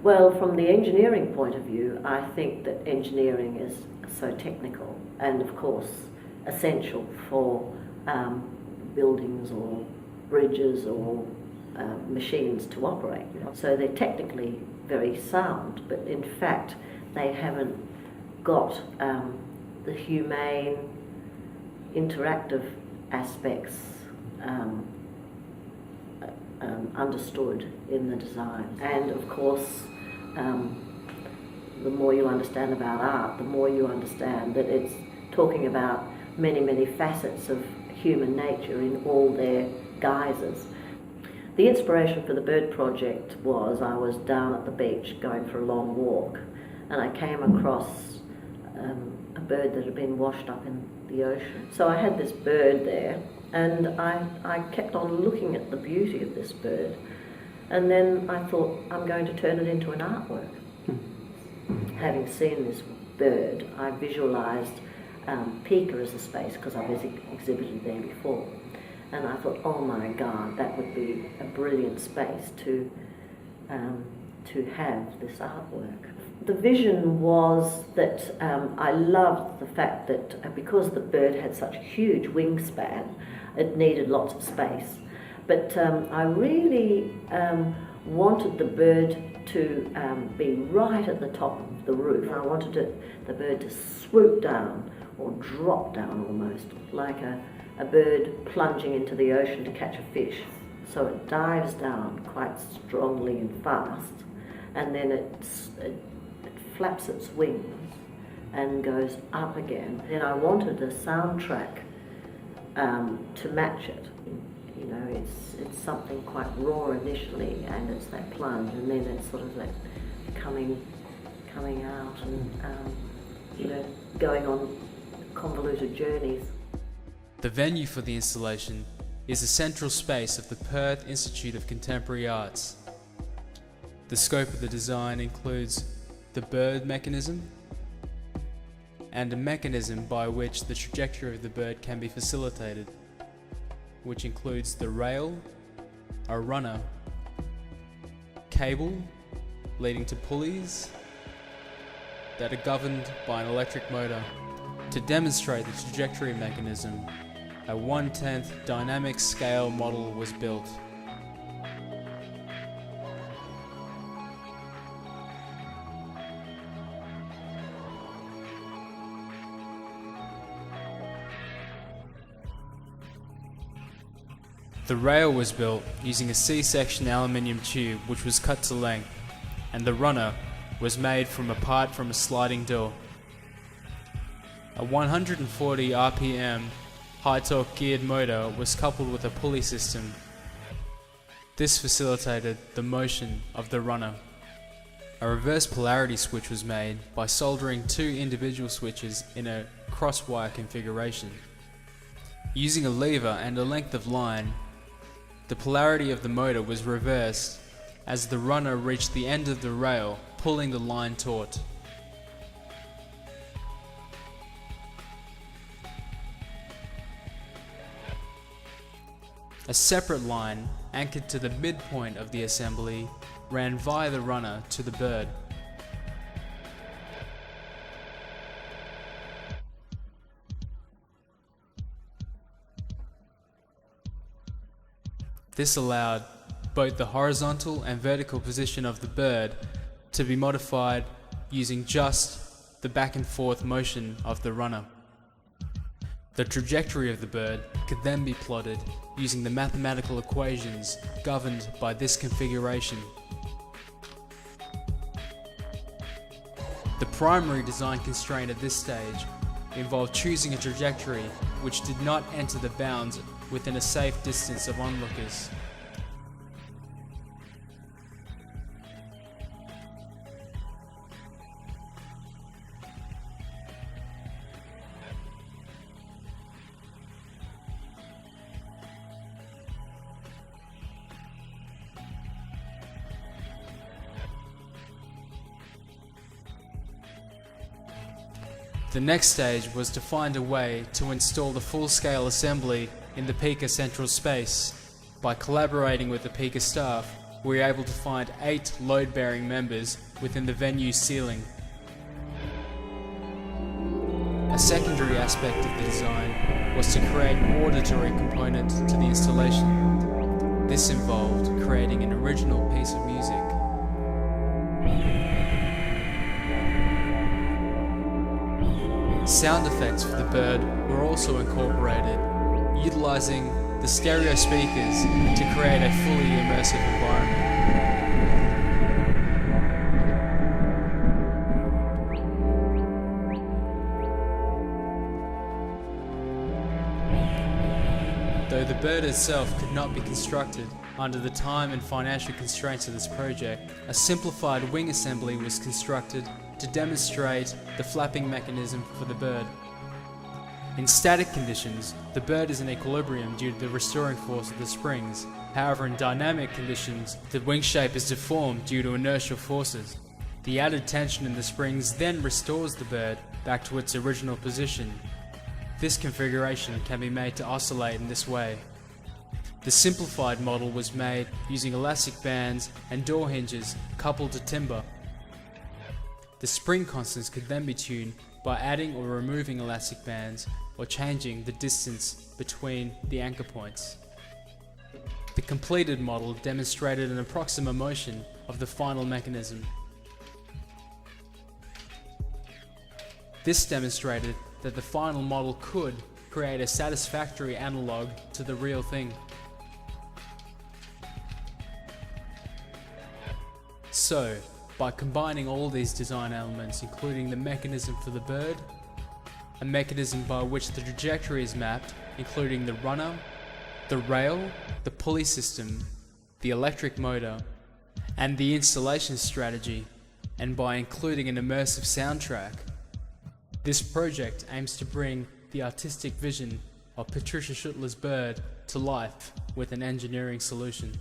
Well, from the engineering point of view, I think that engineering is so technical and, of course, essential for buildings or bridges or machines to operate. So they're technically very sound, but in fact they haven't got the humane, interactive aspects understood in the design. And of course, the more you understand about art, the more you understand that it's talking about many, many facets of human nature in all their guises. The inspiration for the bird project was I was down at the beach going for a long walk, and I came across a bird that had been washed up in the ocean. So I had this bird there, and I kept on looking at the beauty of this bird, and then I thought, I'm going to turn it into an artwork. Having seen this bird, I visualised PICA as a space, because I've exhibited there before, and I thought, oh my God, that would be a brilliant space to have this artwork. The vision was that I loved the fact that because the bird had such a huge wingspan, it needed lots of space. But I really wanted the bird to be right at the top of the roof. I wanted the bird to swoop down or drop down almost, like a bird plunging into the ocean to catch a fish. So it dives down quite strongly and fast, and then it flaps its wings and goes up again. Then I wanted a soundtrack to match it. You know, it's something quite raw initially, and it's that plunge, and then it's sort of that coming out, and you know, going on convoluted journeys. The venue for the installation is the central space of the Perth Institute of Contemporary Arts. The scope of the design includes the bird mechanism and a mechanism by which the trajectory of the bird can be facilitated, which includes the rail, a runner, cable leading to pulleys that are governed by an electric motor. To demonstrate the trajectory mechanism, a 1/10 dynamic scale model was built. The rail was built using a C-section aluminium tube which was cut to length, and the runner was made from a part from a sliding door. A 140 RPM high-torque geared motor was coupled with a pulley system. This facilitated the motion of the runner. A reverse polarity switch was made by soldering two individual switches in a cross-wire configuration. Using a lever and a length of line, the polarity of the motor was reversed as the runner reached the end of the rail, pulling the line taut. A separate line, anchored to the midpoint of the assembly, ran via the runner to the bird. This allowed both the horizontal and vertical position of the bird to be modified using just the back and forth motion of the runner. The trajectory of the bird could then be plotted using the mathematical equations governed by this configuration. The primary design constraint at this stage involved choosing a trajectory which did not enter the bounds within a safe distance of onlookers. The next stage was to find a way to install the full-scale assembly in the PICA central space by collaborating with the PICA staff we were able to find 8 load-bearing members within the venue's ceiling. A secondary aspect of the design was to create an auditory component to the installation. This involved creating an original piece of music. Sound effects for the bird were also incorporated, utilizing the stereo speakers to create a fully immersive environment. Though the bird itself could not be constructed under the time and financial constraints of this project, a simplified wing assembly was constructed to demonstrate the flapping mechanism for the bird. In static conditions, the bird is in equilibrium due to the restoring force of the springs. However, in dynamic conditions, the wing shape is deformed due to inertial forces. The added tension in the springs then restores the bird back to its original position. This configuration can be made to oscillate in this way. The simplified model was made using elastic bands and door hinges coupled to timber. The spring constants could then be tuned by adding or removing elastic bands or changing the distance between the anchor points. The completed model demonstrated an approximate motion of the final mechanism. This demonstrated that the final model could create a satisfactory analog to the real thing. So, by combining all these design elements, including the mechanism for the bird, a mechanism by which the trajectory is mapped, including the runner, the rail, the pulley system, the electric motor, and the installation strategy, and by including an immersive soundtrack, this project aims to bring the artistic vision of Patricia Schuttler's bird to life with an engineering solution.